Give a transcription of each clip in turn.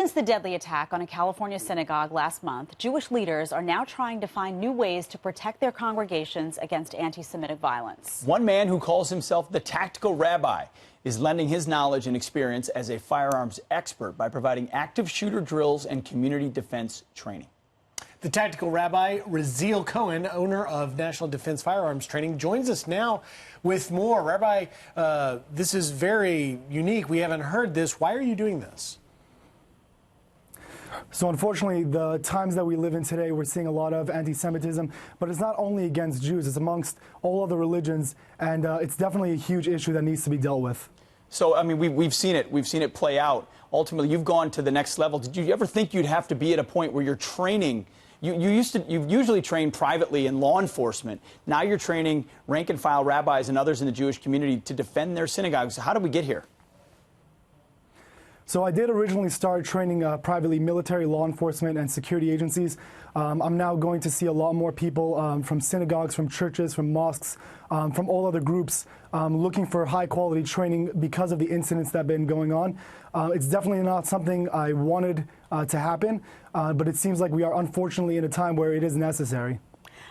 Since the deadly attack on a California synagogue last month, Jewish leaders are now trying to find new ways to protect their congregations against anti-Semitic violence. One man who calls himself the tactical rabbi is lending his knowledge and experience as a firearms expert by providing active shooter drills and community defense training. The tactical Rabbi Raziel Cohen, owner of National Defense Firearms Training, joins us now with more. Rabbi, this is very unique. We haven't heard this. Why are you doing this? So unfortunately, the times that we live in today, we're seeing a lot of anti-Semitism, but it's not only against Jews, it's amongst all other religions, and it's definitely a huge issue that needs to be dealt with. So, I mean, we've seen it play out. Ultimately, you've gone to the next level. Did you ever think you'd have to be at a point where you're training? You've usually trained privately in law enforcement. Now you're training rank and file rabbis and others in the Jewish community to defend their synagogues. How did we get here? So I did originally start training privately military, law enforcement, and security agencies. I'm now going to see a lot more people from synagogues, from churches, from mosques, from all other groups looking for high-quality training because of the incidents that have been going on. It's definitely not something I wanted to happen, but it seems like we are unfortunately in a time where it is necessary.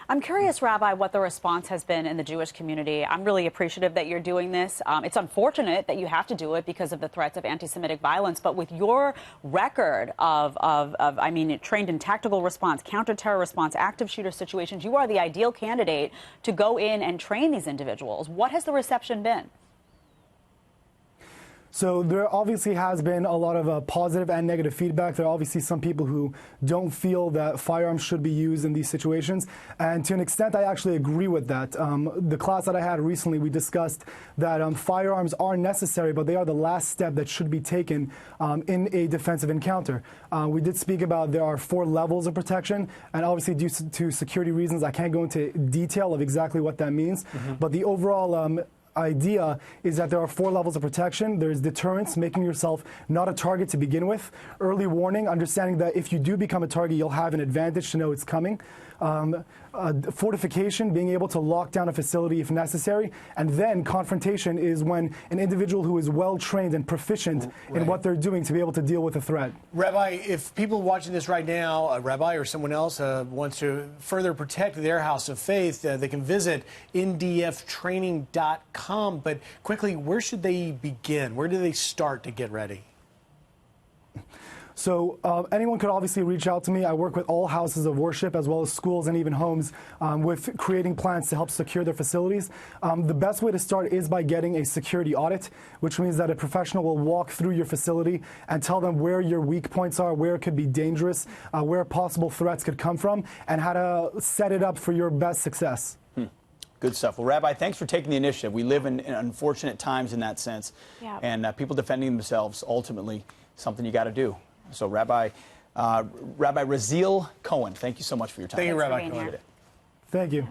I'm curious, Rabbi, what the response has been in the Jewish community. I'm really appreciative that you're doing this. It's unfortunate that you have to do it because of the threats of anti-Semitic violence. But with your record I mean, trained in tactical response, counter-terror response, active shooter situations, you are the ideal candidate to go in and train these individuals. What has the reception been? So there obviously has been a lot of positive and negative feedback. There are obviously some people who don't feel that firearms should be used in these situations. And to an extent, I actually agree with that. The class that I had recently, we discussed that firearms are necessary, but they are the last step that should be taken in a defensive encounter. We did speak about there are 4 levels of protection, and obviously due to security reasons, I can't go into detail of exactly what that means. But the overall idea is that there are 4 levels of protection. There's deterrence, making yourself not a target to begin with. Early warning, understanding that if you do become a target, you'll have an advantage to know it's coming. Fortification, being able to lock down a facility if necessary. And then confrontation is when an individual who is well-trained and proficient in what they're doing to be able to deal with a threat. Rabbi, if people watching this right now, a rabbi or someone else wants to further protect their house of faith, they can visit ndftraining.com. But quickly, where should they begin? Where do they start to get ready? So anyone could obviously reach out to me. I work with all houses of worship as well as schools and even homes with creating plans to help secure their facilities. The best way to start is by getting a security audit, which means that a professional will walk through your facility and tell them where your weak points are, where it could be dangerous, where possible threats could come from, and how to set it up for your best success. Good stuff. Well, Rabbi, thanks for taking the initiative. We live in unfortunate times in that sense, and people defending themselves, ultimately, something you got to do. So, Rabbi Raziel Cohen, thank you so much for your time. Thank you, Rabbi Cohen. Thank you.